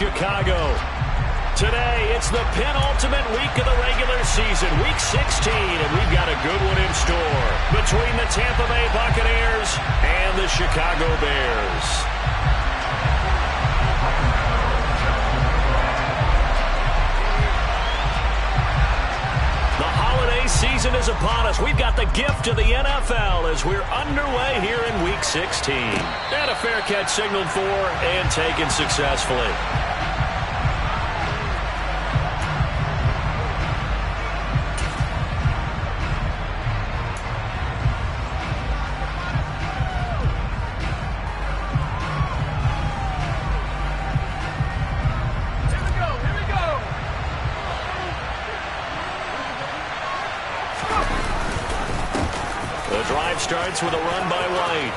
Chicago. Today, it's the penultimate week of the regular season, Week 16, and we've got a good one in store between the Tampa Bay Buccaneers and the Chicago Bears. The holiday season is upon us. We've got the gift of the NFL as we're underway here in Week 16. And a fair catch signaled for and taken successfully. Starts with a run by White.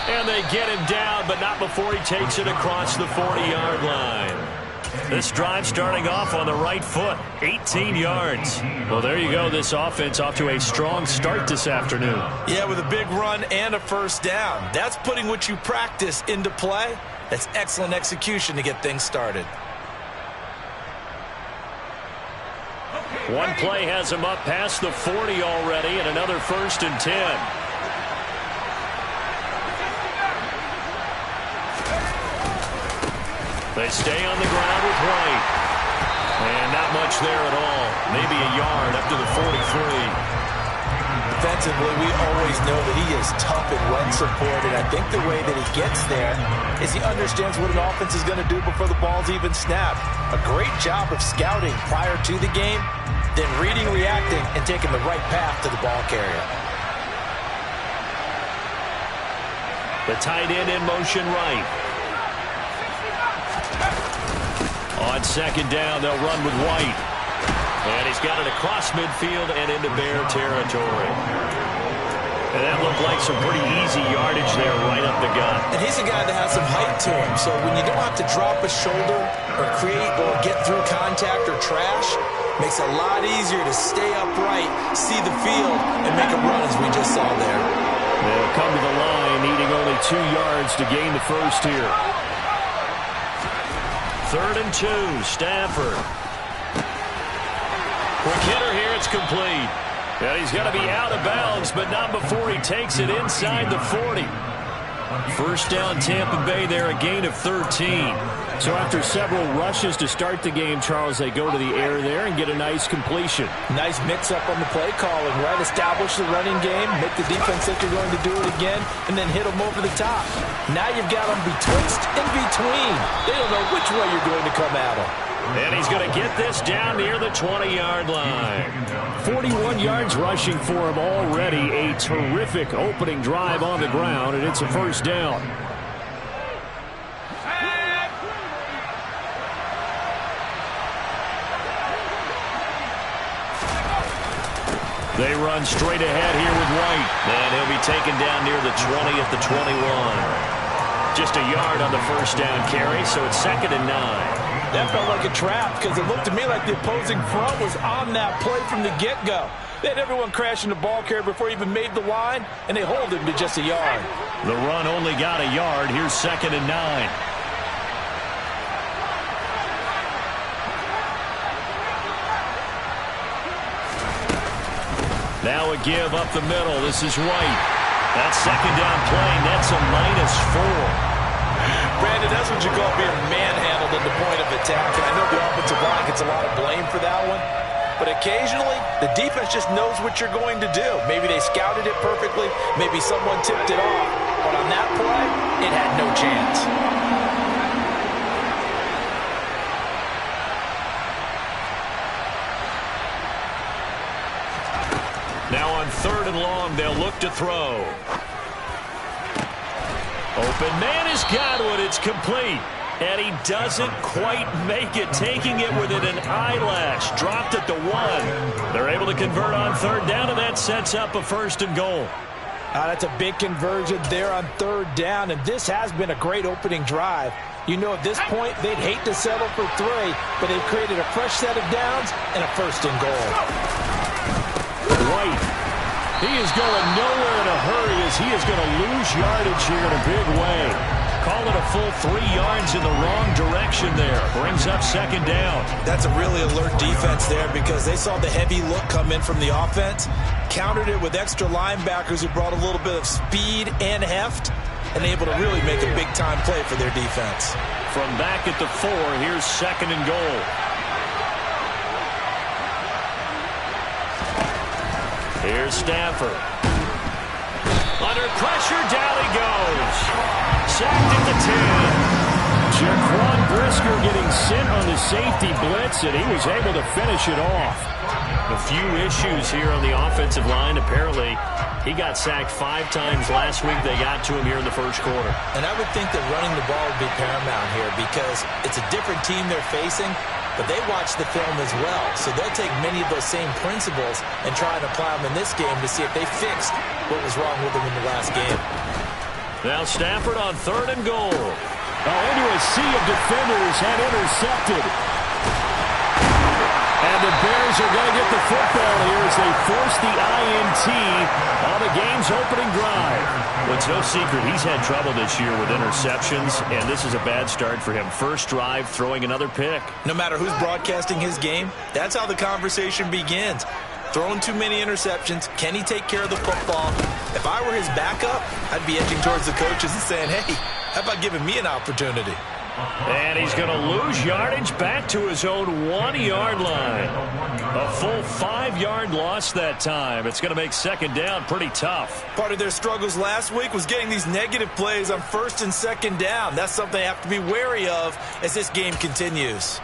And they get him down, but not before he takes it across the 40-yard line. This drive starting off on the right foot, 18 yards. Well, there you go. This offense off to a strong start this afternoon. Yeah, with a big run and a first down. That's putting what you practice into play. That's excellent execution to get things started. One play has him up past the 40 already, and another 1st and 10. They stay on the ground with White. And not much there at all. Maybe a yard up to the 43. Defensively, we always know that he is tough in run support, and I think the way that he gets there is he understands what an offense is going to do before the ball's even snapped. A great job of scouting prior to the game, then reading, reacting, and taking the right path to the ball carrier. The tight end in motion right. On 2nd down, they'll run with White. And he's got it across midfield and into Bear territory. And that looked like some pretty easy yardage there right up the gut. And he's a guy that has some height to him, so when you don't have to drop a shoulder or create or get through contact or trash, makes it a lot easier to stay upright, see the field, and make a run as we just saw there. They'll come to the line, needing only 2 yards to gain the first here. 3rd and 2, Stafford. Quick hitter here, it's complete. And he's going to be out of bounds, but not before he takes it inside the 40. First down, Tampa Bay there, a gain of 13. So after several rushes to start the game, Charles, they go to the air there and get a nice completion. Nice mix-up on the play calling, right? Establish the running game, make the defense think you're going to do it again, and then hit them over the top. Now you've got them betwixt and between. They don't know which way you're going to come at them. And he's going to get this down near the 20-yard line. 41 yards rushing for him already. A terrific opening drive on the ground, and it's a first down. They run straight ahead here with White. And he'll be taken down near the 20 at the 21. Just a yard on the first down carry, so it's 2nd and 9. That felt like a trap because it looked to me like the opposing front was on that play from the get-go. They had everyone crashing the ball carrier before he even made the line, and they hold him to just a yard. The run only got a yard. Here's 2nd and 9. Now a give up the middle. This is White. That 2nd down play nets a -4. Brandon, that's what you call being manhandled at the point of attack. And I know the offensive line gets a lot of blame for that one. But occasionally, the defense just knows what you're going to do. Maybe they scouted it perfectly. Maybe someone tipped it off. But on that play, it had no chance. Now on 3rd and long, they'll look to throw. Open man is Godwin. It's complete. And he doesn't quite make it, taking it within an eyelash. Dropped at the 1. They're able to convert on 3rd down, and that sets up a 1st and goal. That's a big conversion there on 3rd down, and this has been a great opening drive. You know, at this point, they'd hate to settle for 3, but they've created a fresh set of downs and a 1st and goal. White. He is going nowhere in a hurry as he is going to lose yardage here in a big way. Call it a full 3 yards in the wrong direction there. Brings up second down. That's a really alert defense there because they saw the heavy look come in from the offense, countered it with extra linebackers who brought a little bit of speed and heft, and able to really make a big-time play for their defense. From back at the 4, here's second and goal. Here's Stafford. Under pressure, down he goes. Sacked at the 10. Jaquan Brisker getting sent on the safety blitz, and he was able to finish it off. A few issues here on the offensive line. Apparently, he got sacked 5 times last week. They got to him here in the first quarter. And I would think that running the ball would be paramount here because it's a different team they're facing, but they watch the film as well. So they'll take many of those same principles and try and apply them in this game to see if they fixed what was wrong with them in the last game. Now Stafford on third and goal. Into a sea of defenders and intercepted. And the Bears are going to get the football here as they force the INT on the game's opening drive. Well, it's no secret he's had trouble this year with interceptions, and this is a bad start for him. First drive, throwing another pick. No matter who's broadcasting his game, that's how the conversation begins. Throwing too many interceptions. Can he take care of the football? If I were his backup, I'd be edging towards the coaches and saying, hey, how about giving me an opportunity? And he's going to lose yardage back to his own 1-yard line. A full 5-yard loss that time. It's going to make second down pretty tough. Part of their struggles last week was getting these negative plays on first and second down. That's something they have to be wary of as this game continues.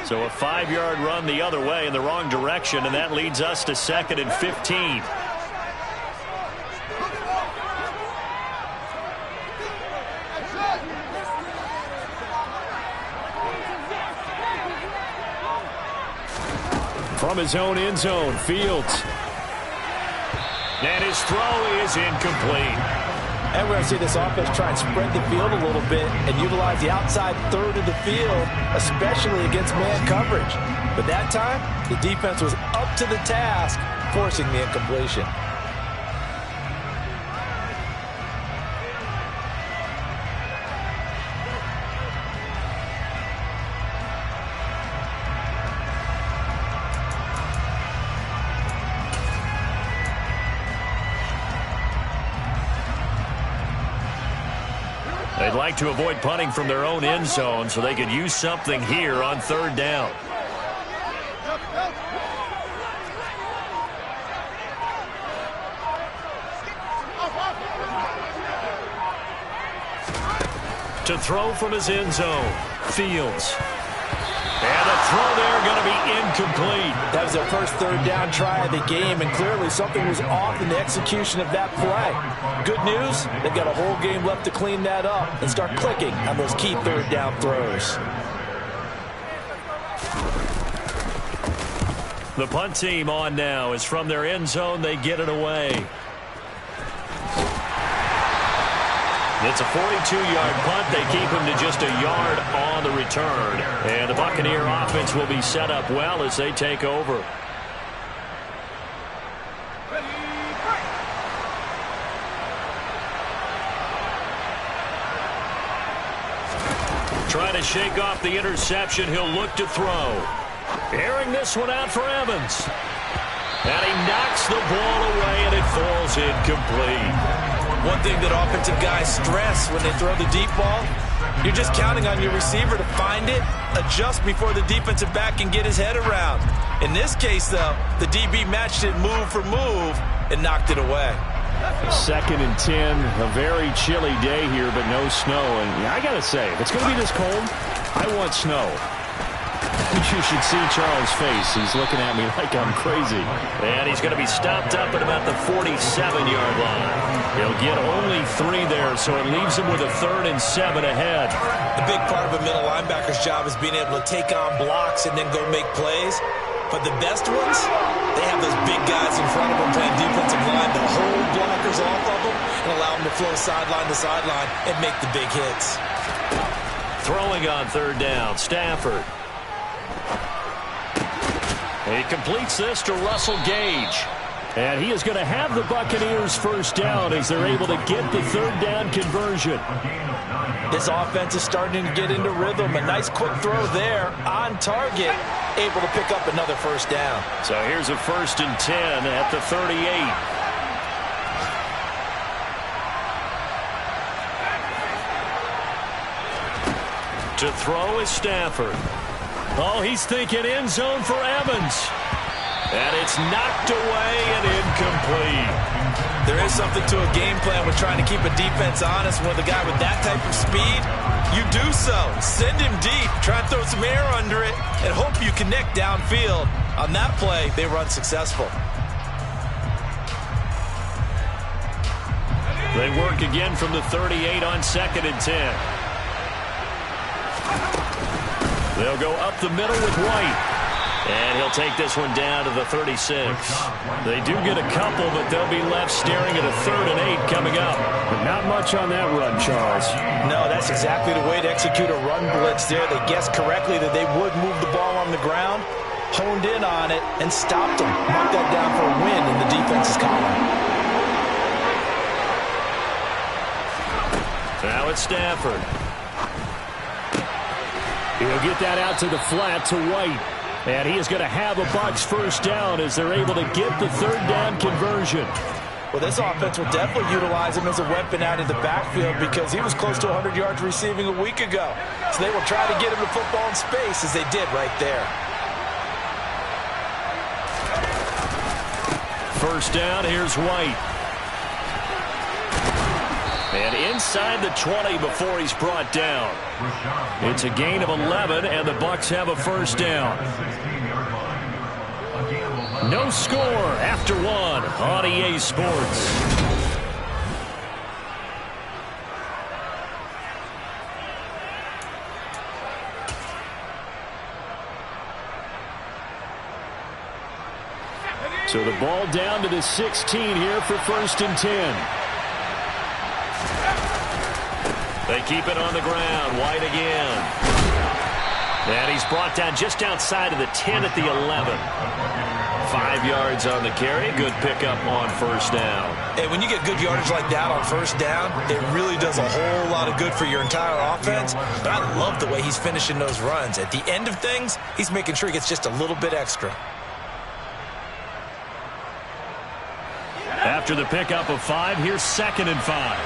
So a 5-yard run the other way in the wrong direction, and that leads us to second and 15. From his own end zone, Fields. And his throw is incomplete. And we're going to see this offense try and spread the field a little bit and utilize the outside third of the field, especially against man coverage. But that time, the defense was up to the task, forcing the incompletion. They'd like to avoid punting from their own end zone so they could use something here on third down. To throw from his end zone, Fields. And the throw there going to be incomplete. That was their first third down try of the game, and clearly something was off in the execution of that play. Good news, they've got a whole game left to clean that up and start clicking on those key third down throws. The punt team on now is from their end zone. They get it away. It's a 42-yard punt. They keep him to just a yard on the return. And the Buccaneer offense will be set up well as they take over. Trying to shake off the interception. He'll look to throw. Airing this one out for Evans. And he knocks the ball away, and it falls incomplete. One thing that offensive guys stress when they throw the deep ball, you're just counting on your receiver to find it, adjust before the defensive back can get his head around. In this case, though, the DB matched it move for move and knocked it away. Second and 10, a very chilly day here, but no snow. And I got to say, if it's going to be this cold, I want snow. You should see Charles' face. He's looking at me like I'm crazy. And he's going to be stopped up at about the 47-yard line. He'll get only 3 there, so it leaves him with a 3rd and 7 ahead. The big part of a middle linebacker's job is being able to take on blocks and then go make plays. But the best ones, they have those big guys in front of them playing defensive line to hold blockers off of them and allow them to flow sideline to sideline and make the big hits. Throwing on third down, Stafford. He completes this to Russell Gage. And he is going to have the Buccaneers first down as they're able to get the third down conversion. This offense is starting to get into rhythm. A nice quick throw there on target, able to pick up another first down. So here's a 1st and 10 at the 38. To throw is Stafford. Oh, he's thinking end zone for Evans. And it's knocked away and incomplete. There is something to a game plan with trying to keep a defense honest. With a guy with that type of speed, you do so. Send him deep, try and throw some air under it, and hope you connect downfield. On that play, they were unsuccessful. They work again from the 38 on 2nd and 10. They'll go up the middle with White. And he'll take this one down to the 36. They do get a couple, but they'll be left staring at a 3rd and 8 coming up. But not much on that run, Charles. No, that's exactly the way to execute a run blitz there. They guessed correctly that they would move the ball on the ground, honed in on it, and stopped them. Mark that down for a win in the defense's column. Now it's Stafford. He'll get that out to the flat to White. And he is going to have a Bucs first down as they're able to get the third down conversion. Well, this offense will definitely utilize him as a weapon out of the backfield because he was close to 100 yards receiving a week ago. So they will try to get him the football in space as they did right there. First down, here's White. And inside the 20 before he's brought down. It's a gain of 11, and the Bucs have a first down. No score after 1 on EA Sports. So the ball down to the 16 here for 1st and 10. They keep it on the ground. White again. And he's brought down just outside of the 10 at the 11. 5 yards on the carry. Good pickup on first down. And when you get good yardage like that on first down, it really does a whole lot of good for your entire offense. But I love the way he's finishing those runs. At the end of things, he's making sure he gets just a little bit extra. After the pickup of 5, here's 2nd and 5.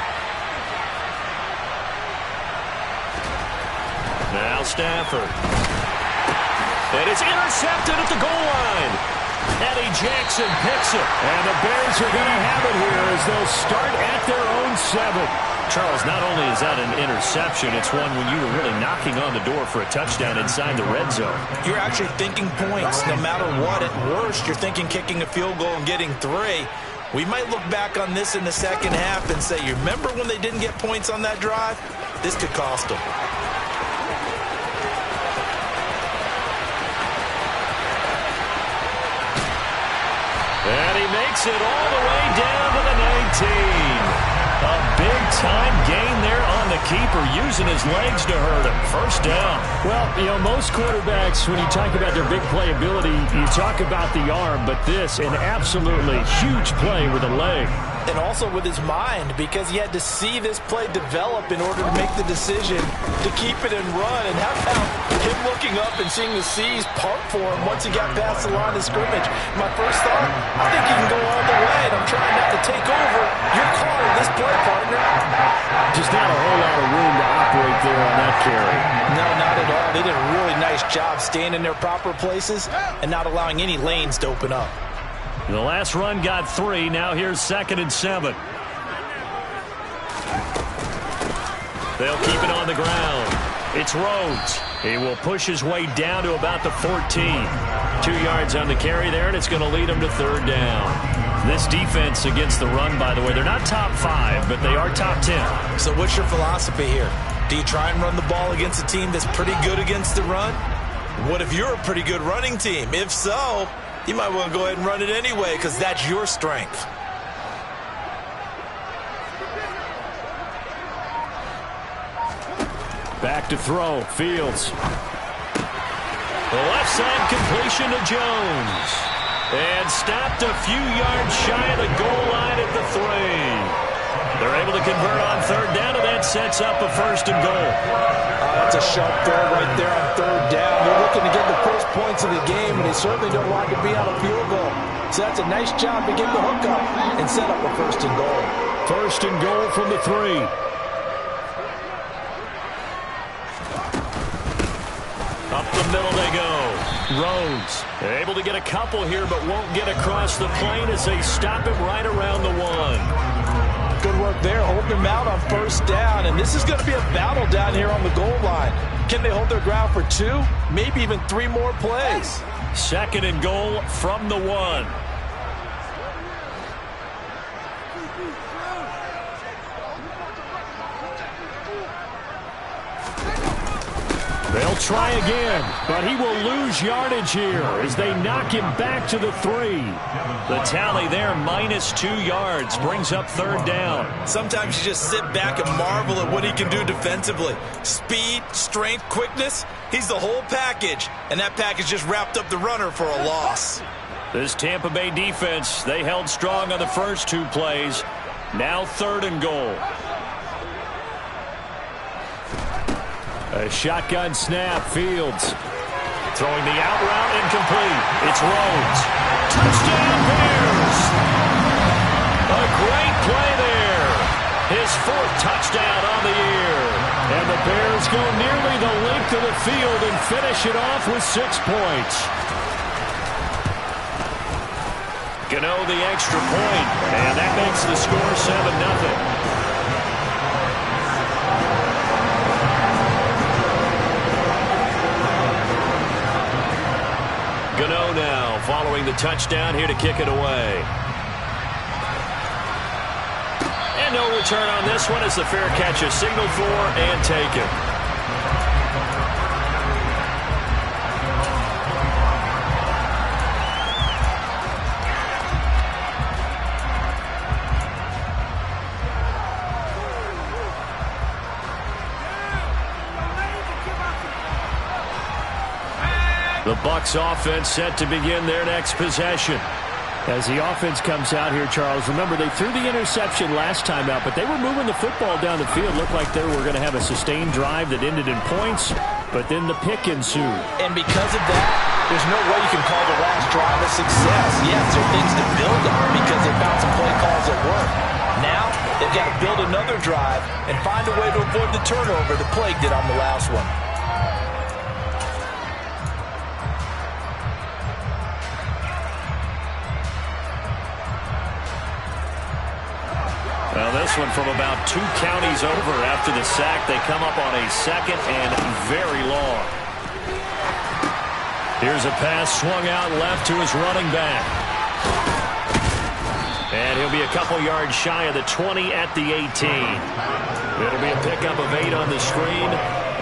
Now Stafford. And it's intercepted at the goal line. Eddie Jackson picks it. And the Bears are going to have it here as they'll start at their own 7. Charles, not only is that an interception, it's one when you were really knocking on the door for a touchdown inside the red zone. You're actually thinking points. No matter what, at worst, you're thinking kicking a field goal and getting 3. We might look back on this in the second half and say, you remember when they didn't get points on that drive? This could cost them. And he makes it all the way down to the 19. A big-time gain there on the keeper, using his legs to hurt him. First down. Well, you know, most quarterbacks, when you talk about their big playability, you talk about the arm, but this, an absolutely huge play with a leg. And also with his mind, because he had to see this play develop in order to make the decision to keep it and run. And how about him looking up and seeing the seas part for him once he got past the line of scrimmage? My first thought, I think he can go all the way, and I'm trying not to take over. You're calling this play, partner. Just not a whole lot of room to operate there on that carry. No, not at all. They did a really nice job staying in their proper places and not allowing any lanes to open up. The last run got 3. Now here's 2nd and 7. They'll keep it on the ground. It's Rhodes. He will push his way down to about the 14. 2 yards on the carry there, and it's going to lead him to third down. This defense against the run, by the way, they're not top 5, but they are top 10. So what's your philosophy here? Do you try and run the ball against a team that's pretty good against the run? What if you're a pretty good running team? If so, you might want to go ahead and run it anyway because that's your strength. Back to throw. Fields. The left side completion to Jones. And stopped a few yards shy of the goal line at the 3. They're able to convert on third down, and that sets up a 1st and goal. That's a sharp throw right there on third down. They're looking to get the first points of the game, and they certainly don't want to be on a field goal. So that's a nice job to get the hook up and set up a 1st and goal. 1st and goal from the 3. Up the middle they go. Rhodes able to get a couple here, but won't get across the plane as they stop him right around the 1. Good work there, holding him out on 1st down, and this is going to be a battle down here on the goal line. Can they hold their ground for 2, maybe even 3 more plays? 2nd and goal from the 1. They'll try again, but he will lose yardage here as they knock him back to the 3. The tally there, -2 yards, brings up 3rd down. Sometimes you just sit back and marvel at what he can do defensively. Speed, strength, quickness, he's the whole package, and that package just wrapped up the runner for a loss. This Tampa Bay defense, they held strong on the first 2 plays. Now 3rd and goal. A shotgun snap, Fields. Throwing the out route incomplete. It's Rhodes. Touchdown Bears! A great play there. His 4th touchdown on the year. And the Bears go nearly the length of the field and finish it off with 6 points. Gano the extra point, and that makes the score 7-0. Gano now following the touchdown here to kick it away. And no return on this one as the fair catch is signaled for and taken. The Bucs offense set to begin their next possession. As the offense comes out here, Charles, remember they threw the interception last time out, but they were moving the football down the field. Looked like they were going to have a sustained drive that ended in points, but then the pick ensued. And because of that, there's no way you can call the last drive a success. Yes, there are things to build on because they found some play calls that work. Now, they've got to build another drive and find a way to avoid the turnover that plagued it on the last one. Well, this one from about 2 counties over after the sack. They come up on a 2nd and very long. Here's a pass swung out left to his running back. And he'll be a couple yards shy of the 20 at the 18. It'll be a pickup of 8 on the screen,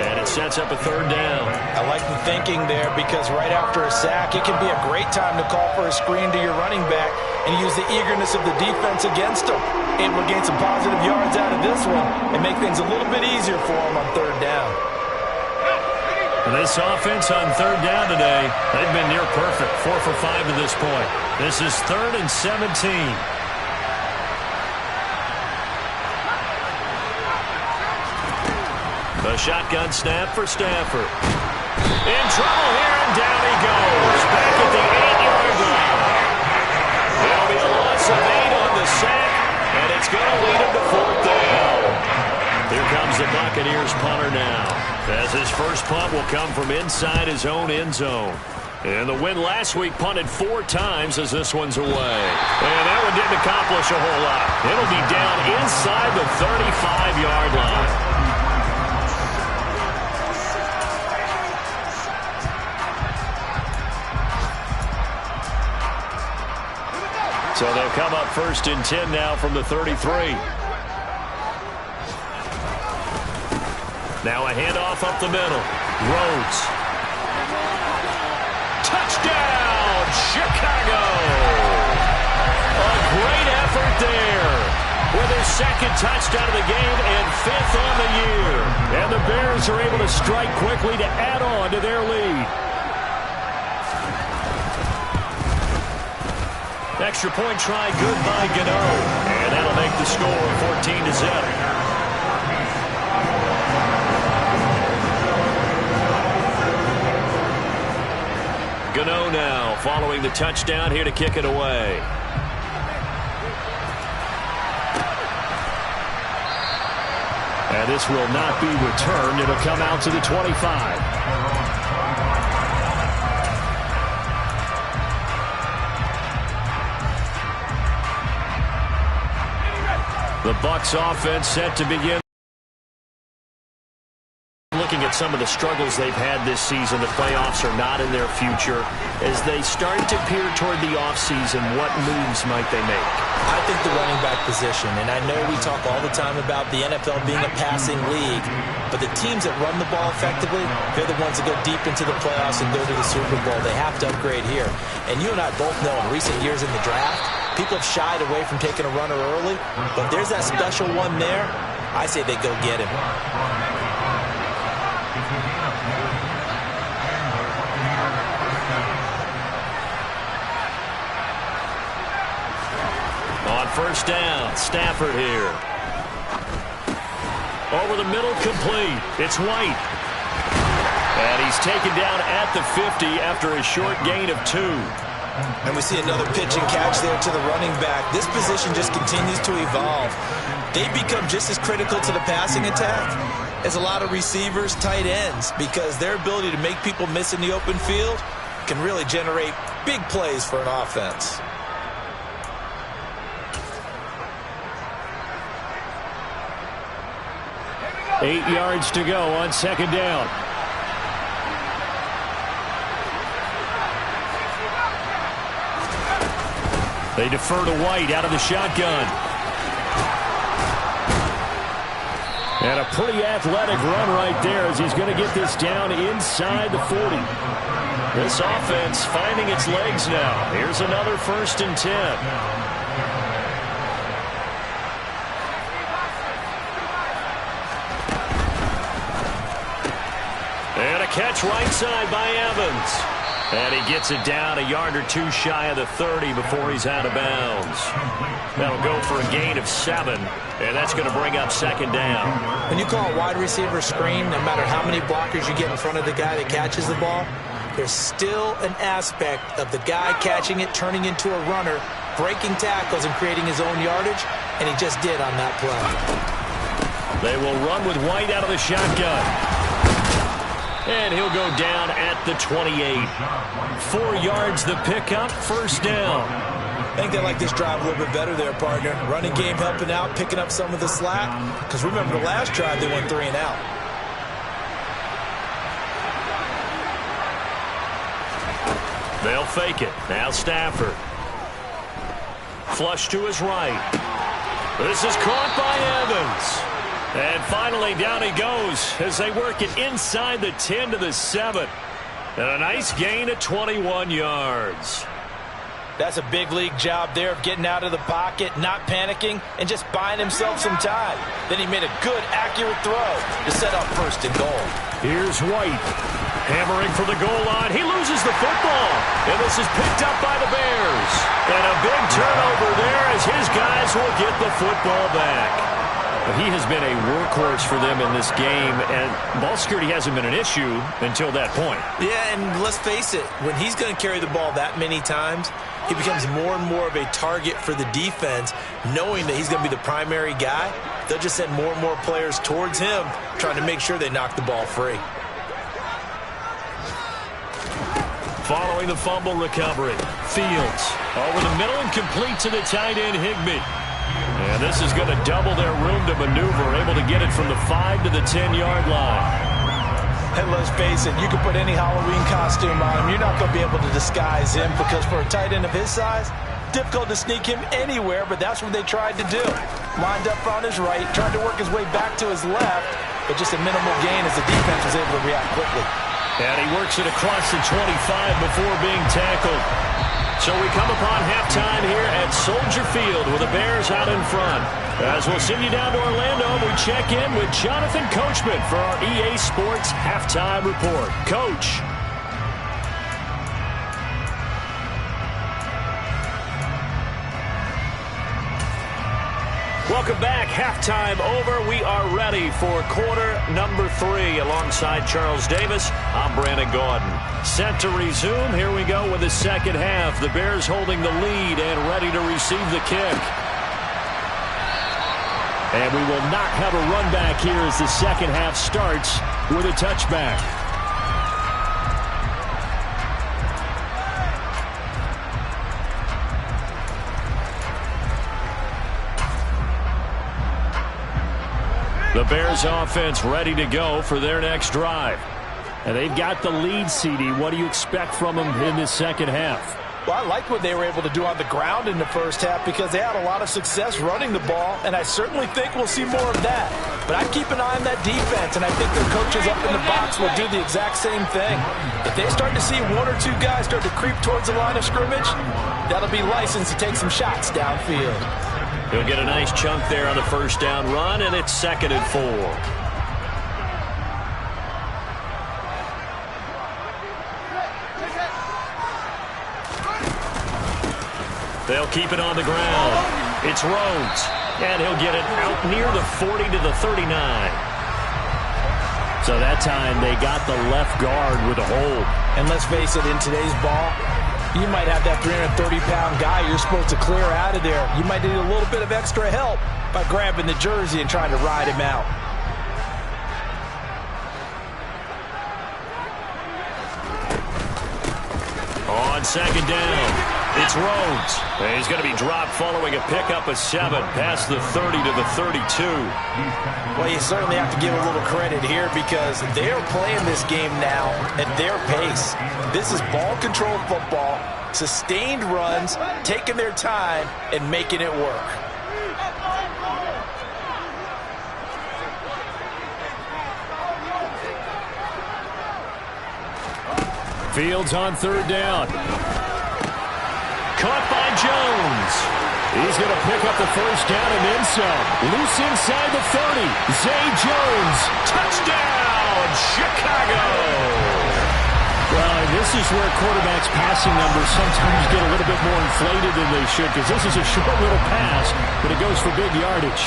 and it sets up a 3rd down. I like the thinking there because right after a sack, it can be a great time to call for a screen to your running back and use the eagerness of the defense against him. Able to gain some positive yards out of this one and make things a little bit easier for him on 3rd down. This offense on 3rd down today, they've been near perfect, 4 for 5 to this point. This is 3rd and 17. A shotgun snap for Stafford. In trouble here, and down he goes. Back at the 8-yard line. There'll be a loss of 8 on the sack, and it's going to lead him to 4th down. Here comes the Buccaneers punter now, as his first punt will come from inside his own end zone. And the win last week punted 4 times as this one's away. And that one didn't accomplish a whole lot. It'll be down inside the 35-yard line. So they'll come up 1st and 10 now from the 33. Now a handoff up the middle. Rhodes. Touchdown, Chicago! A great effort there with their 2nd touchdown of the game and 5th on the year. And the Bears are able to strike quickly to add on to their lead. Extra point try good by Gano. And that'll make the score 14-7. Gano now following the touchdown here to kick it away. And this will not be returned. It'll come out to the 25. The Bucs offense set to begin. Looking at some of the struggles they've had this season, the playoffs are not in their future. As they start to peer toward the offseason, what moves might they make? I think the running back position, and I know we talk all the time about the NFL being a passing league, but the teams that run the ball effectively, they're the ones that go deep into the playoffs and go to the Super Bowl. They have to upgrade here. And you and I both know in recent years in the draft, people have shied away from taking a runner early, but there's that special one there. I say they go get him. On first down, Stafford here. Over the middle, complete. It's White. And he's taken down at the 50 after a short gain of 2. And we see another pitch and catch there to the running back. This position just continues to evolve. They become just as critical to the passing attack as a lot of receivers, tight ends, because their ability to make people miss in the open field can really generate big plays for an offense. Eight yards to go on second down. They defer to White out of the shotgun. And a pretty athletic run right there as he's going to get this down inside the 40. This offense finding its legs now. Here's another 1st and 10. And a catch right side by Evans. And he gets it down a yard or 2 shy of the 30 before he's out of bounds. That'll go for a gain of 7, and that's going to bring up second down. When you call a wide receiver screen, no matter how many blockers you get in front of the guy that catches the ball, there's still an aspect of the guy catching it, turning into a runner, breaking tackles and creating his own yardage, and he just did on that play. They will run with White out of the shotgun. And he'll go down at the 28. 4 yards the pickup, first down. I think they like this drive a little bit better there, partner. Running game helping out, picking up some of the slack. Because remember, the last drive, they went 3 and out. They'll fake it. Now Stafford. Flush to his right. This is caught by Evans. And finally, down he goes as they work it inside the 10 to the 7. And a nice gain of 21 yards. That's a big league job there of getting out of the pocket, not panicking, and just buying himself some time. Then he made a good, accurate throw to set up 1st and goal. Here's White. Hammering for the goal line. He loses the football. And this is picked up by the Bears. And a big turnover there as his guys will get the football back. He has been a workhorse for them in this game, and ball security hasn't been an issue until that point. Yeah, and let's face it, when he's going to carry the ball that many times, he becomes more and more of a target for the defense, knowing that he's going to be the primary guy. They'll just send more and more players towards him, trying to make sure they knock the ball free. Following the fumble recovery, Fields over the middle and complete to the tight end, Higbee. And this is going to double their room to maneuver, able to get it from the 5 to the 10-yard line. And let's face it, you can put any Halloween costume on him. You're not going to be able to disguise him because for a tight end of his size, difficult to sneak him anywhere, but that's what they tried to do. Lined up on his right, tried to work his way back to his left, but just a minimal gain as the defense was able to react quickly. And he works it across the 25 before being tackled. So we come upon halftime here at Soldier Field with the Bears out in front. As we'll send you down to Orlando, we check in with Jonathan Coachman for our EA Sports Halftime Report. Coach. Welcome back. Halftime over. We are ready for quarter number 3. Alongside Charles Davis, I'm Brandon Gaudin. Set to resume. Here we go with the second half. The Bears holding the lead and ready to receive the kick. And we will not have a run back here as the second half starts with a touchback. The Bears offense ready to go for their next drive. And they've got the lead, CD. What do you expect from them in this second half? Well, I like what they were able to do on the ground in the first half because they had a lot of success running the ball, and I certainly think we'll see more of that. But I keep an eye on that defense, and I think their coaches up in the box will do the exact same thing. If they start to see one or two guys start to creep towards the line of scrimmage, that'll be license to take some shots downfield. He'll get a nice chunk there on the first down run, and it's 2nd and 4. They'll keep it on the ground. It's Rhodes, and he'll get it out near the 40 to the 39. So that time they got the left guard with a hold. And let's face it, in today's ball, you might have that 330-pound guy you're supposed to clear out of there. You might need a little bit of extra help by grabbing the jersey and trying to ride him out. On second down, it's Rhodes. And he's going to be dropped following a pickup of 7 past the 30 to the 32. Well, you certainly have to give a little credit here because they're playing this game now at their pace. This is ball control football, sustained runs, taking their time, and making it work. Fields on third down. Caught by Jones. He's going to pick up the first down and then some. Loose inside the 30. Zay Jones. Touchdown, Chicago. Well, this is where quarterbacks' passing numbers sometimes get a little bit more inflated than they should because this is a short little pass, but it goes for big yardage.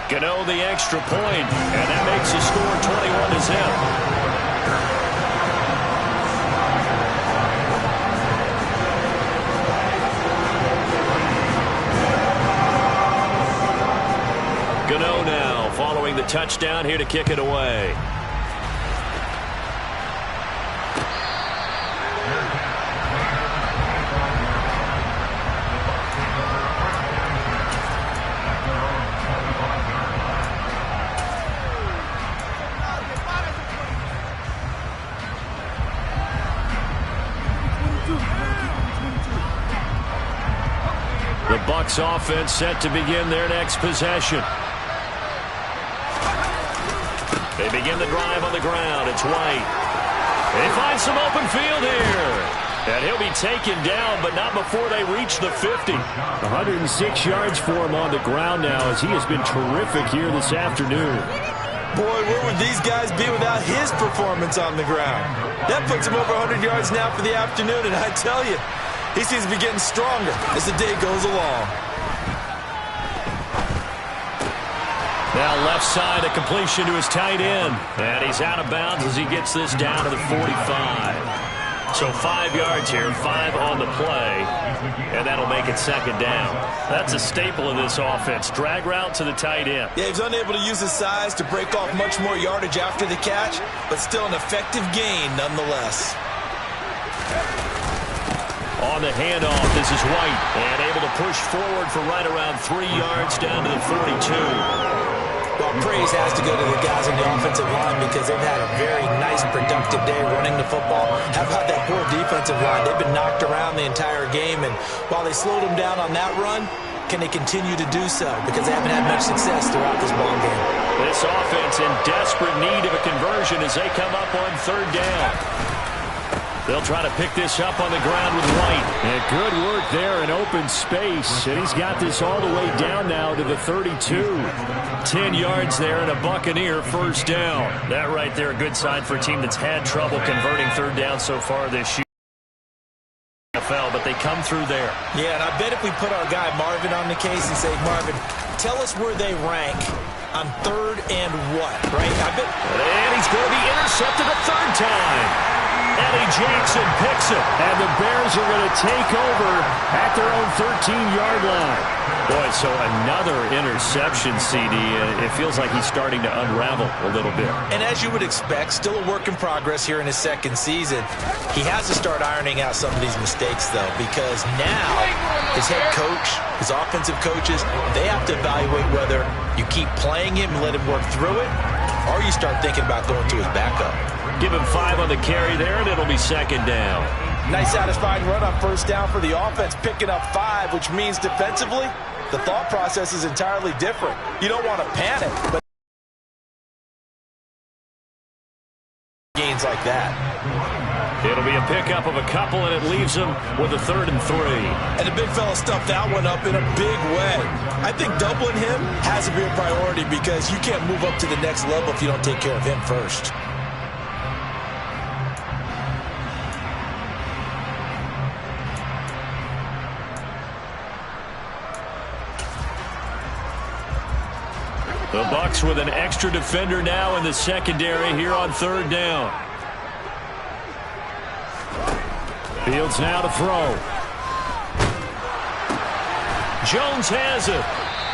Gano the extra point, and that makes the score 21 to zip. Gano now following the touchdown here to kick it away. The Bucs offense set to begin their next possession. They begin the drive on the ground. It's White. They find some open field here. And he'll be taken down, but not before they reach the 50. 106 yards for him on the ground now as he has been terrific here this afternoon. Boy, where would these guys be without his performance on the ground? That puts him over 100 yards now for the afternoon, and I tell you, he seems to be getting stronger as the day goes along. Now left side, a completion to his tight end. And he's out of bounds as he gets this down to the 45. So 5 yards here, 5 on the play. And that'll make it second down. That's a staple of this offense. Drag route to the tight end. Yeah, he's unable to use his size to break off much more yardage after the catch, but still an effective gain nonetheless. On the handoff, this is White. And able to push forward for right around 3 yards down to the 42. Well, praise has to go to the guys on the offensive line because they've had a very nice, productive day running the football. How about that poor defensive line? They've been knocked around the entire game, and while they slowed them down on that run, can they continue to do so? Because they haven't had much success throughout this ball game. This offense in desperate need of a conversion as they come up on third down. They'll try to pick this up on the ground with White. And good work there in open space. And he's got this all the way down now to the 32. 10 yards there and a Buccaneer first down. That right there, a good sign for a team that's had trouble converting third down so far this year. But come through there. Yeah, and I bet if we put our guy Marvin on the case and say, Marvin, tell us where they rank on 3rd and what, right? And he's going to be intercepted a 3rd time. Eddie Jackson picks it. And the Bears are going to take over at their own 13-yard line. Boy, so another interception, CD. It feels like he's starting to unravel a little bit. And as you would expect, still a work in progress here in his 2nd season. He has to start ironing out some of these mistakes, though, because now his head coach, his offensive coaches, they have to evaluate whether you keep playing him and let him work through it, or you start thinking about going to his backup. Give him 5 on the carry there, and it'll be 2nd down. Nice satisfying run on 1st down for the offense, picking up 5, which means defensively, the thought process is entirely different. You don't want to panic, but gains like that. It'll be a pickup of a couple, and it leaves him with a 3rd and 3. And the big fella stuffed that one up in a big way. I think doubling him has to be a priority because you can't move up to the next level if you don't take care of him first. The Bucs with an extra defender now in the secondary here on 3rd down. Fields now to throw. Jones has it.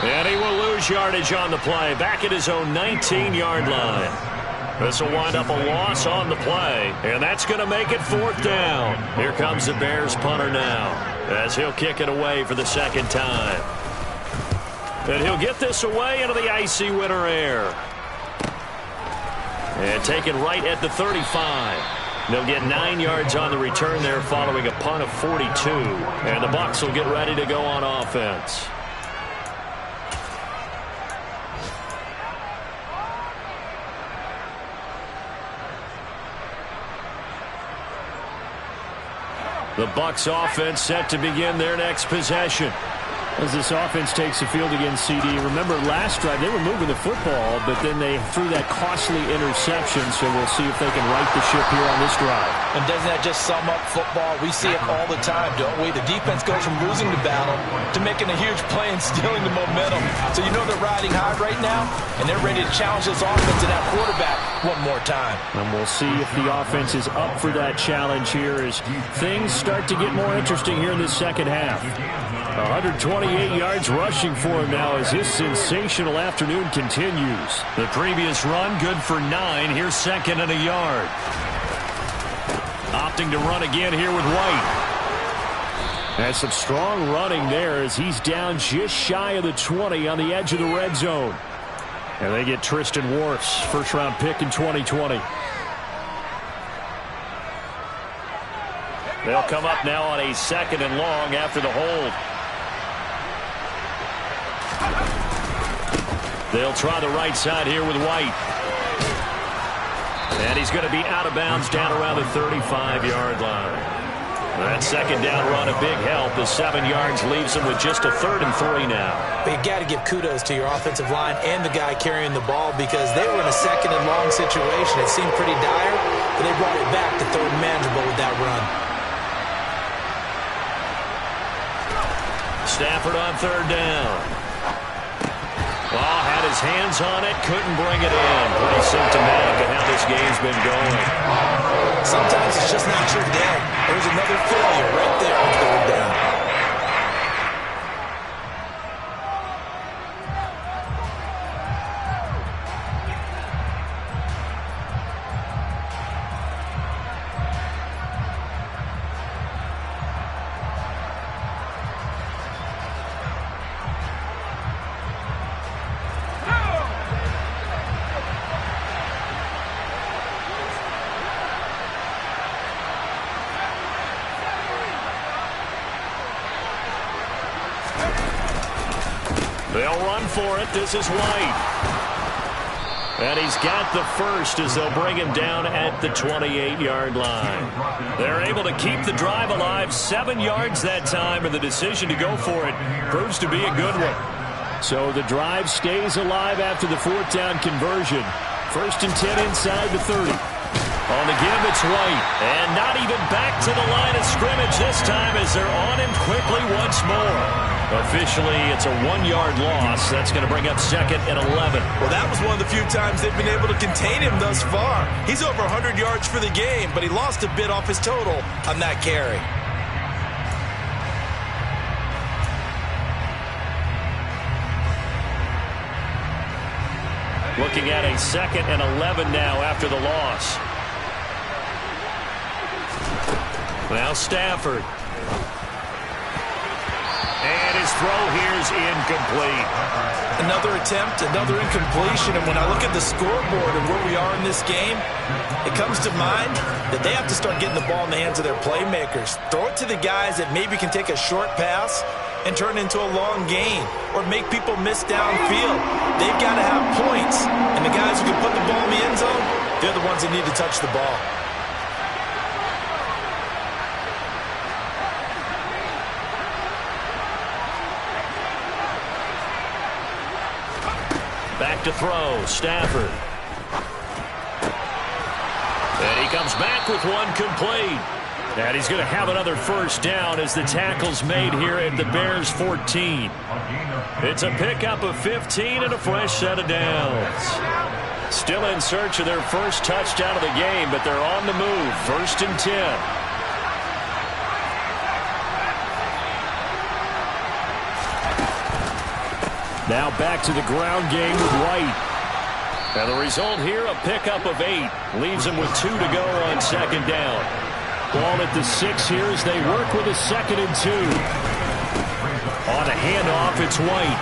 And he will lose yardage on the play. Back at his own 19-yard line. This will wind up a loss on the play. And that's going to make it 4th down. Here comes the Bears punter now, as he'll kick it away for the 2nd time. And he'll get this away into the icy winter air. And taken right at the 35. They'll get 9 yards on the return there following a punt of 42. And the Bucs will get ready to go on offense. The Bucs offense set to begin their next possession. As this offense takes the field against CD, remember last drive they were moving the football, but then they threw that costly interception, so we'll see if they can right the ship here on this drive. And doesn't that just sum up football? We see it all the time, don't we? The defense goes from losing the battle to making a huge play and stealing the momentum. So you know they're riding high right now, and they're ready to challenge this offense and that quarterback one more time. And we'll see if the offense is up for that challenge here as things start to get more interesting here in this 2nd half. 128 yards rushing for him now as his sensational afternoon continues. The previous run good for 9. Here's 2nd and a yard. Opting to run again here with White. That's some strong running there as he's down just shy of the 20 on the edge of the red zone. And they get Tristan Wirfs, 1st-round pick in 2020. They'll come up now on a 2nd and long after the hold. They'll try the right side here with White. And he's going to be out of bounds down around the 35-yard line. That 2nd down run a big help. The 7 yards leaves him with just a 3rd and 3 now. But you got to give kudos to your offensive line and the guy carrying the ball because they were in a 2nd and long situation. It seemed pretty dire, but they brought it back to 3rd and manageable with that run. Stafford on 3rd down. Well, had his hands on it, couldn't bring it in. Pretty symptomatic of how this game's been going. Sometimes it's just not your day. There's another failure right there on 3rd down. They'll run for it. This is White. And he's got the first as they'll bring him down at the 28-yard line. They're able to keep the drive alive. 7 yards that time, and the decision to go for it proves to be a good one. So the drive stays alive after the 4th down conversion. 1st and 10 inside the 30. On the give, it's White. And not even back to the line of scrimmage this time as they're on him quickly once more. Officially, it's a 1-yard loss. That's going to bring up 2nd and 11. Well, that was one of the few times they've been able to contain him thus far. He's over 100 yards for the game, but he lost a bit off his total on that carry. Looking at a 2nd and 11 now after the loss. Now Stafford. And his throw here is incomplete. Another attempt, another incompletion. And when I look at the scoreboard and where we are in this game, it comes to mind that they have to start getting the ball in the hands of their playmakers. Throw it to the guys that maybe can take a short pass and turn it into a long gain or make people miss downfield. They've got to have points. And the guys who can put the ball in the end zone, they're the ones that need to touch the ball. Back to throw, Stafford. And he comes back with one complete. And he's going to have another first down as the tackle's made here at the Bears 14. It's a pickup of 15 and a fresh set of downs. Still in search of their first touchdown of the game, but they're on the move. 1st and 10. Now back to the ground game with White. And the result here, a pickup of 8. Leaves him with 2 to go on 2nd down. Ball at the 6 here as they work with a 2nd and 2. On a handoff, it's White.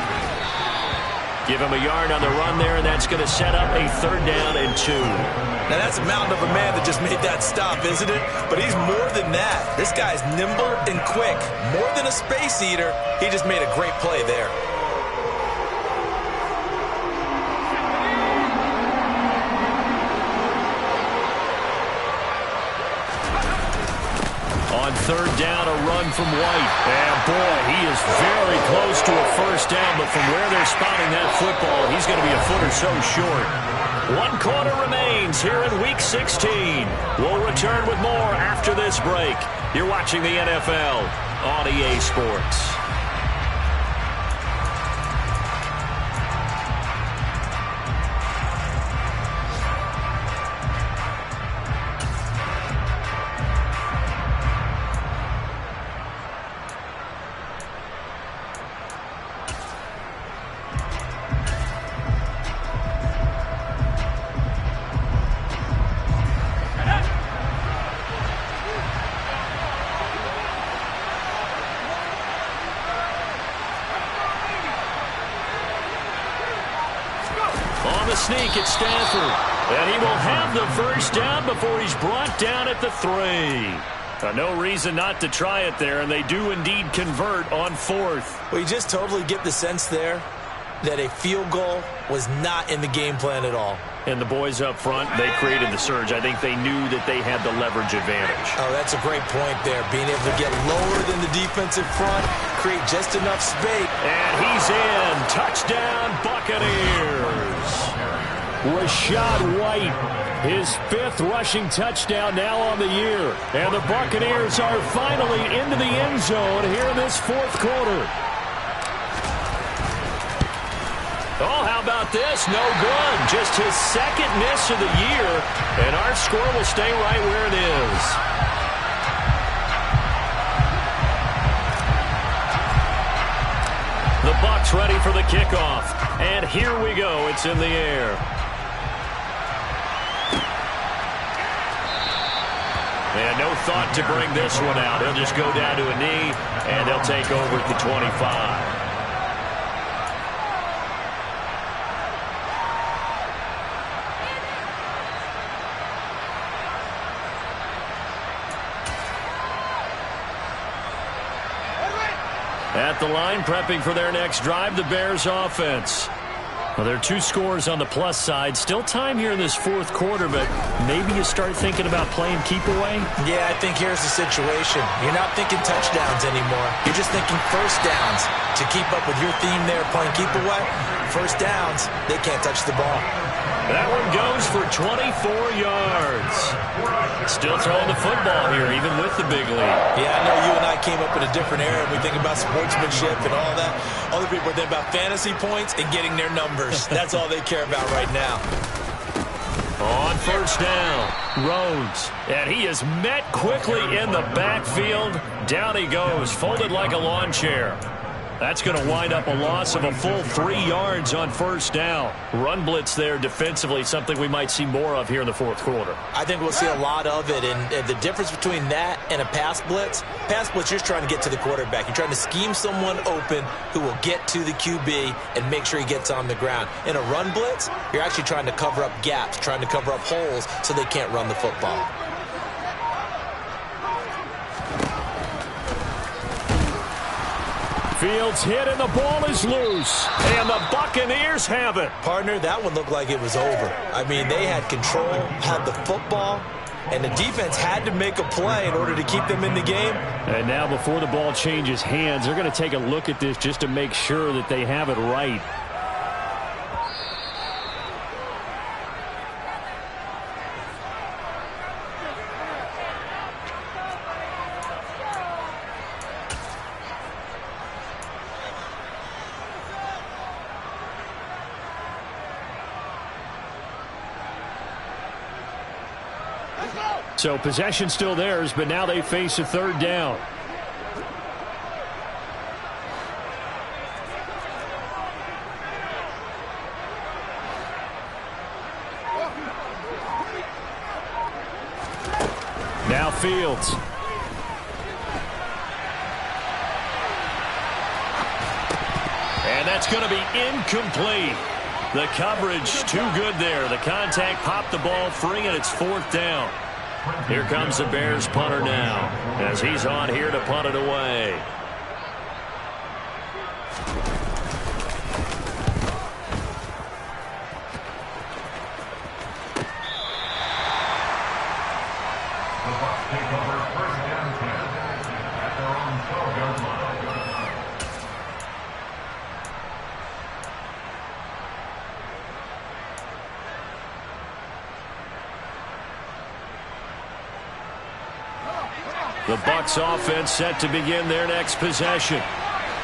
Give him a yard on the run there, and that's going to set up a 3rd down and 2. Now that's a mountain of a man that just made that stop, isn't it? But he's more than that. This guy's nimble and quick. More than a space eater, he just made a great play there. On 3rd down, a run from White. And boy, he is very close to a first down, but from where they're spotting that football, he's going to be a foot or so short. 1 quarter remains here in Week 16. We'll return with more after this break. You're watching the NFL on EA Sports. Sneak at Stafford. And he will have the first down before he's brought down at the 3. No reason not to try it there, and they do indeed convert on 4th. Well, you just totally get the sense there that a field goal was not in the game plan at all. And the boys up front, they created the surge. I think they knew that they had the leverage advantage. Oh, that's a great point there. Being able to get lower than the defensive front, create just enough space. And he's in. Touchdown, Buccaneers. Rashad White, his 5th rushing touchdown now on the year. And the Buccaneers are finally into the end zone here in this 4th quarter. Oh, how about this? No good. Just his 2nd miss of the year. And our score will stay right where it is. The Bucs ready for the kickoff. And here we go. It's in the air. And no thought to bring this one out. He'll just go down to a knee, and they'll take over at the 25. At the line, prepping for their next drive, the Bears offense. Well, there are 2 scores on the plus side. Still time here in this 4th quarter, but maybe you start thinking about playing keep away? Yeah, I think here's the situation. You're not thinking touchdowns anymore. You're just thinking first downs. To keep up with your theme there, playing keep away, first downs, they can't touch the ball. That one goes for 24 yards. Still throwing the football here, even with the big lead. Yeah, I know you and I came up in a different era, and we think about sportsmanship and all that. Other people are thinking about fantasy points and getting their numbers. That's all they care about right now. On first down, Rhodes. And he is met quickly in the backfield. Down he goes, folded like a lawn chair. That's going to wind up a loss of a full 3 yards on first down. Run blitz there defensively, something we might see more of here in the fourth quarter. I think we'll see a lot of it, and the difference between that and a pass blitz, you're just trying to get to the quarterback. You're trying to scheme someone open who will get to the QB and make sure he gets on the ground. In a run blitz, you're actually trying to cover up gaps, trying to cover up holes so they can't run the football. Fields hit and the ball is loose. And the Buccaneers have it. Partner, that one looked like it was over. I mean, they had control, had the football, and the defense had to make a play in order to keep them in the game. And now before the ball changes hands, they're going to take a look at this just to make sure that they have it right. So possession still theirs, but now they face a third down. Now Fields. And that's going to be incomplete. The coverage too good there. The contact popped the ball free, and it's fourth down. Here comes the Bears punter now as he's on here to punt it away. The Bucs take over first down 10 at their own 12-yard line. The Bucs offense set to begin their next possession.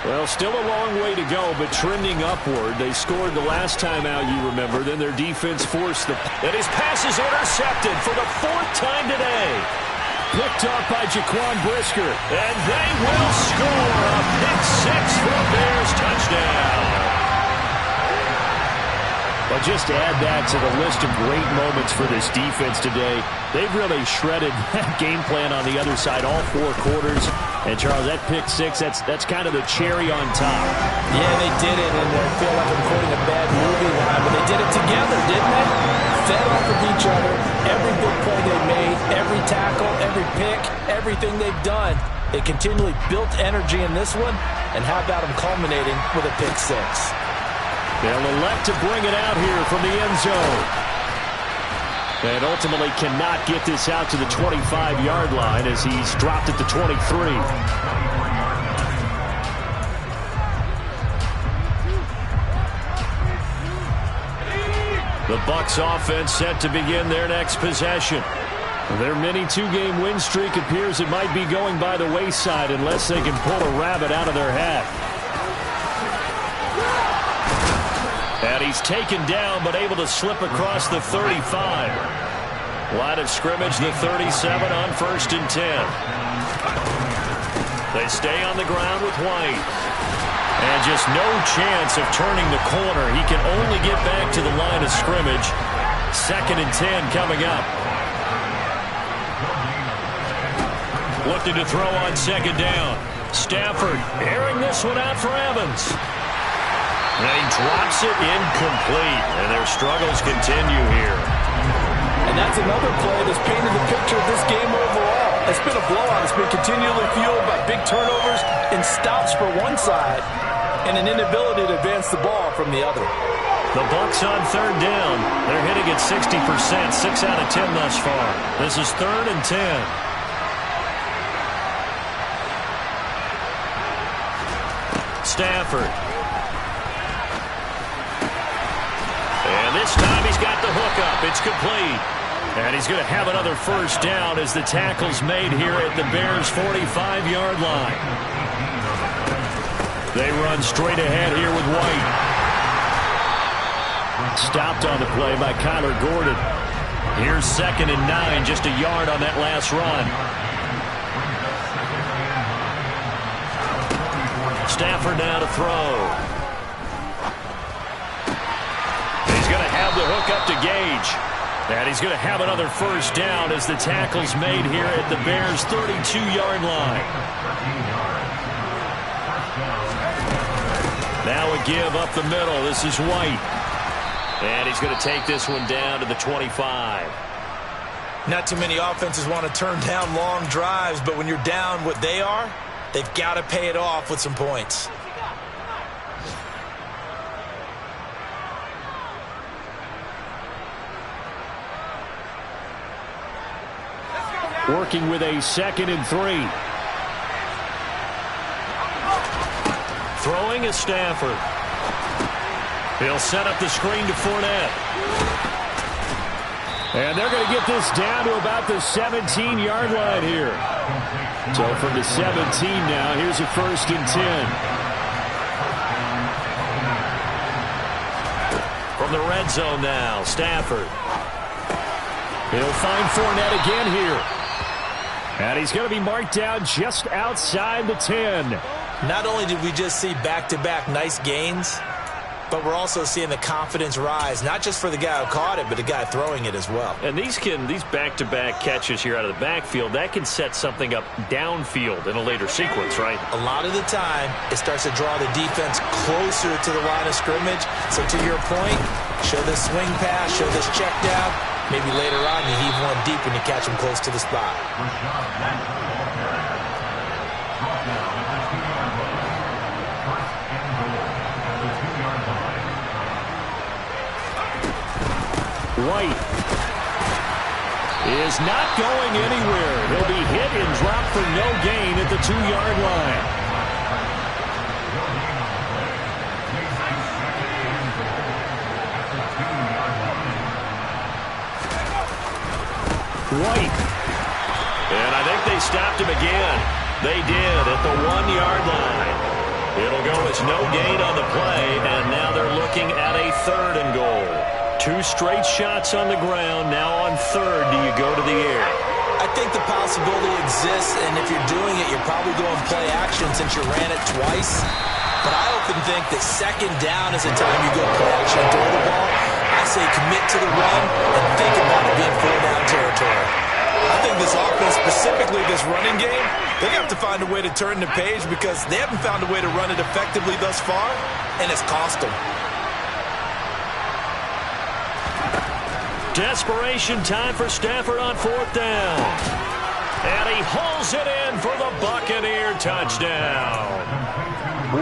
Well, still a long way to go, but trending upward. They scored the last time out, you remember. Then their defense forced the... And his pass is intercepted for the fourth time today. Picked up by Jaquan Brisker. And they will score a pick six for a Bears touchdown. Well, just to add that to the list of great moments for this defense today, they've really shredded that game plan on the other side all 4 quarters. And, Charles, that pick six, that's kind of the cherry on top. Yeah, they did it, and I feel like I'm quoting a bad movie line, but they did it together, didn't they? Fed off of each other, every big play they made, every tackle, every pick, everything they've done. They continually built energy in this one, and how about them culminating with a pick six? They'll elect to bring it out here from the end zone. And ultimately cannot get this out to the 25-yard line as he's dropped at the 23. The Bucs offense set to begin their next possession. Their mini 2-game win streak appears it might be going by the wayside unless they can pull a rabbit out of their hat. And he's taken down, but able to slip across the 35. Line of scrimmage, the 37 on 1st and 10. They stay on the ground with White. And just no chance of turning the corner. He can only get back to the line of scrimmage. 2nd and 10 coming up. Looking to throw on 2nd down. Stafford airing this one out for Evans. And he drops it incomplete. And their struggles continue here. And that's another play that's painted the picture of this game overall. It's been a blowout. It's been continually fueled by big turnovers and stops for one side and an inability to advance the ball from the other. The Bucs on 3rd down. They're hitting at 60%, 6 out of 10 thus far. This is 3rd and 10. Stafford. And this time he's got pickup. It's complete. And he's going to have another first down as the tackle's made here at the Bears' 45-yard line. They run straight ahead here with White. Stopped on the play by Kyler Gordon. Here's 2nd and 9, just a yard on that last run. Stafford now to throw. He's going to have the hook up to Gage. And he's going to have another first down as the tackle's made here at the Bears' 32-yard line. Now a give up the middle. This is White. And he's going to take this one down to the 25. Not too many offenses want to turn down long drives, but when you're down what they are, they've got to pay it off with some points. Working with a 2nd and 3. Throwing is Stafford. He'll set up the screen to Fournette. And they're going to get this down to about the 17-yard line here. So from the 17 now, here's a 1st and 10. From the red zone now, Stafford. He'll find Fournette again here. And he's going to be marked down just outside the 10. Not only did we just see back-to-back nice gains, but we're also seeing the confidence rise, not just for the guy who caught it, but the guy throwing it as well. And these back-to-back catches here out of the backfield, that can set something up downfield in a later sequence, right? A lot of the time, it starts to draw the defense closer to the line of scrimmage. So to your point, show this swing pass, show this check down. Maybe later on you heave one deep when you catch him close to the spot. White is not going anywhere. He'll be hit and dropped for no gain at the 2-yard line. White. And I think they stopped him again. They did at the 1-yard line. It'll go as no gain on the play, and now they're looking at a 3rd and goal. 2 straight shots on the ground. Now on 3rd, do you go to the air? I think the possibility exists, and if you're doing it, you're probably going play action since you ran it twice. But I often think that 2nd down is the time you go play action and throw the ball. I say commit to the run and think about it being 4-down territory. I think this offense, specifically this running game, they're going to have to find a way to turn the page because they haven't found a way to run it effectively thus far, and it's cost them. Desperation time for Stafford on 4th down. And he hauls it in for the Buccaneer touchdown.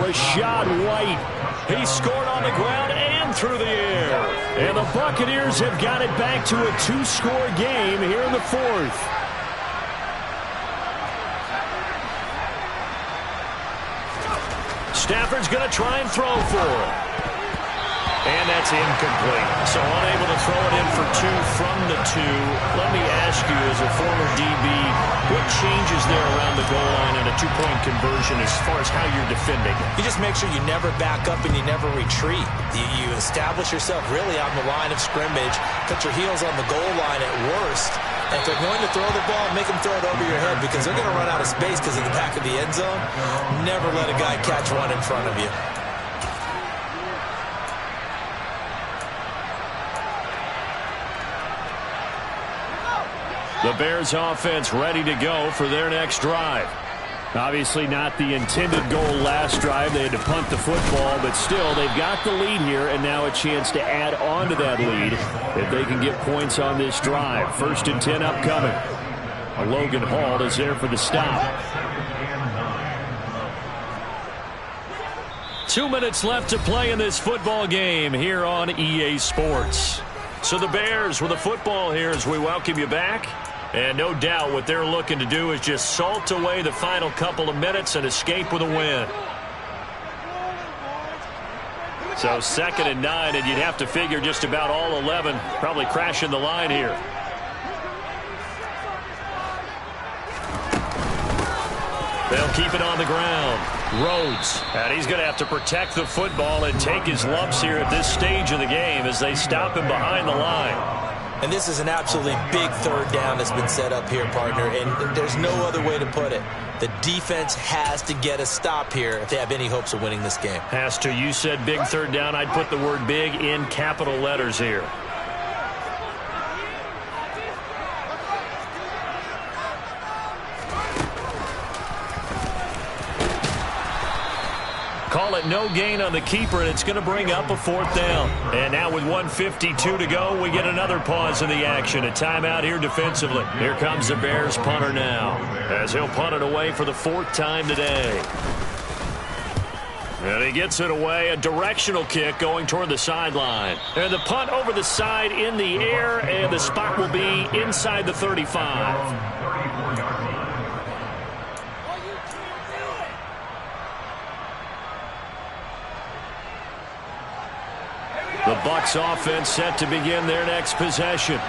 Rashad White. He scored on the ground and through the air. And the Buccaneers have got it back to a 2-score game here in the 4th. Stafford's going to try and throw for it. And that's incomplete. So unable to throw it in for 2 from the 2. Let me ask you, as a former DB, what changes there around the goal line on a 2-point conversion as far as how you're defending? You just make sure you never back up and you never retreat. You establish yourself really on the line of scrimmage, put your heels on the goal line at worst. And if they're going to throw the ball, make them throw it over your head because they're going to run out of space because of the back of the end zone. Never let a guy catch one in front of you. The Bears offense ready to go for their next drive. Obviously not the intended goal last drive. They had to punt the football, but still they've got the lead here and now a chance to add on to that lead if they can get points on this drive. 1st and 10 upcoming. Logan Hall is there for the stop. 2 minutes left to play in this football game here on EA Sports. So the Bears with the football here as we welcome you back. And no doubt what they're looking to do is just salt away the final couple of minutes and escape with a win. So 2nd and 9, and you'd have to figure just about all 11 probably crashing the line here. They'll keep it on the ground. Rhodes, and he's going to have to protect the football and take his lumps here at this stage of the game as they stop him behind the line. And this is an absolutely big 3rd down that's been set up here, partner, and there's no other way to put it. The defense has to get a stop here if they have any hopes of winning this game. Has to. You said big 3rd down. I'd put the word big in capital letters here. Call it no gain on the keeper, and it's going to bring up a 4th down. And now with 1:52 to go, we get another pause in the action. A timeout here defensively. Here comes the Bears punter now, as he'll punt it away for the 4th time today. And he gets it away, a directional kick going toward the sideline. And the punt over the side in the air, and the spot will be inside the 35. The Bucs offense set to begin their next possession.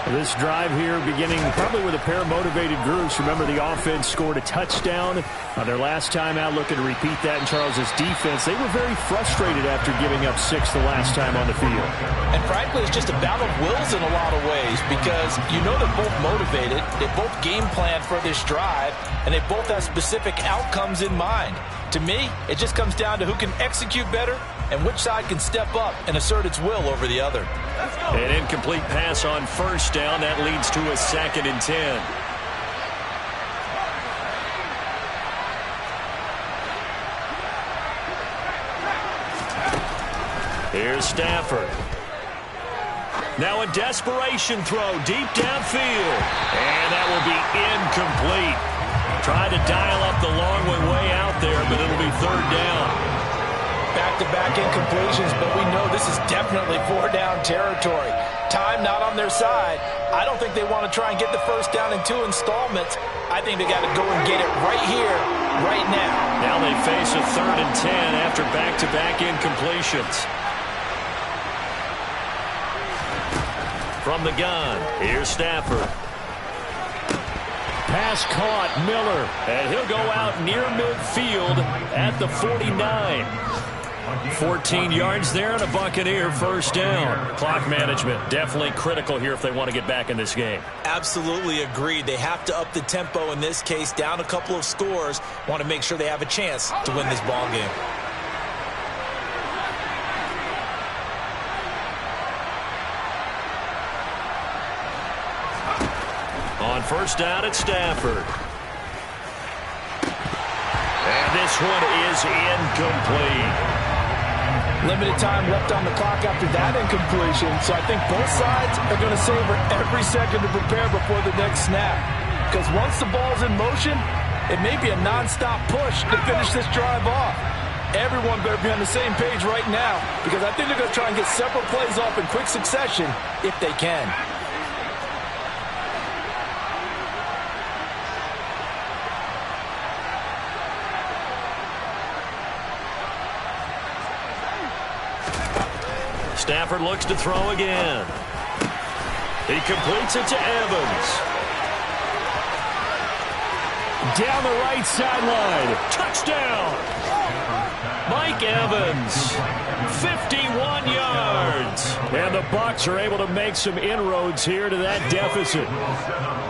This drive here beginning probably with a pair of motivated groups. Remember, the offense scored a touchdown on their last time out, looking to repeat that in Charles's defense. They were very frustrated after giving up 6 the last time on the field. And frankly, it's just a battle of wills in a lot of ways because you know they're both motivated. They both game plan for this drive, and they both have specific outcomes in mind. To me, it just comes down to who can execute better and which side can step up and assert its will over the other. An incomplete pass on 1st down. That leads to a 2nd and 10. Here's Stafford. Now a desperation throw deep downfield. And that will be incomplete. Tried to dial up the long way out there, but it'll be 3rd down. Back-to-back incompletions, but we know this is definitely 4-down territory. Time not on their side. I don't think they want to try and get the 1st down in 2 installments. I think they got to go and get it right here, right now. Now they face a 3rd and 10 after back-to-back incompletions. From the gun, here's Stafford. Pass caught, Miller. And he'll go out near midfield at the 49. 14 yards there and a Buccaneer 1st down. Clock management definitely critical here if they want to get back in this game. Absolutely agreed. They have to up the tempo in this case, down a couple of scores. Want to make sure they have a chance to win this ball game. On 1st down, it's Stafford. And this one is incomplete. Limited time left on the clock after that incompletion, so I think both sides are going to savor every second to prepare before the next snap. Because once the ball's in motion, it may be a non-stop push to finish this drive off. Everyone better be on the same page right now, because I think they're going to try and get several plays off in quick succession if they can. Stafford looks to throw again. He completes it to Evans. Down the right sideline. Touchdown! Mike Evans, 51 yards. And the Bucs are able to make some inroads here to that deficit.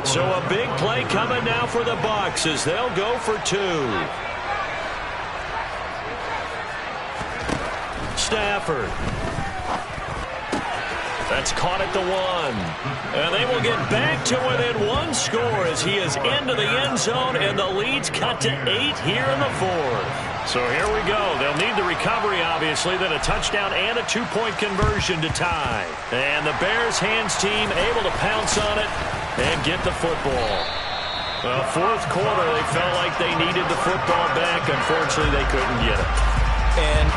So a big play coming now for the Bucs as they'll go for 2. Stafford. That's caught at the 1. And they will get back to within 1 score as he is into the end zone, and the lead's cut to 8 here in the 4th. So here we go. They'll need the recovery, obviously, then a touchdown and a 2-point conversion to tie. And the Bears hands team able to pounce on it and get the football. Well, 4th quarter, they felt like they needed the football back. Unfortunately, they couldn't get it. And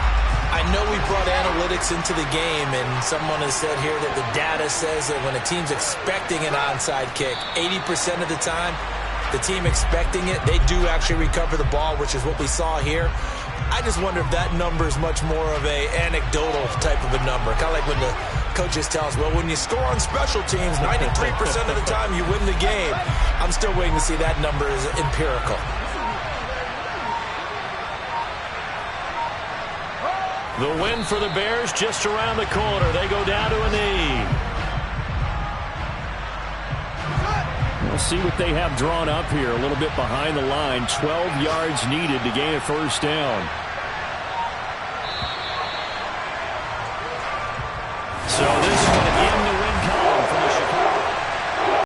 I know we brought analytics into the game, and someone has said here that the data says that when a team's expecting an onside kick, 80% of the time, the team expecting it, they do actually recover the ball, which is what we saw here. I just wonder if that number is much more of a anecdotal type of a number. Kind of like when the coaches tell us, well, when you score on special teams, 93% of the time you win the game. I'm still waiting to see that number is empirical. The win for the Bears just around the corner. They go down to a knee. We'll see what they have drawn up here. A little bit behind the line. 12 yards needed to gain a first down. So this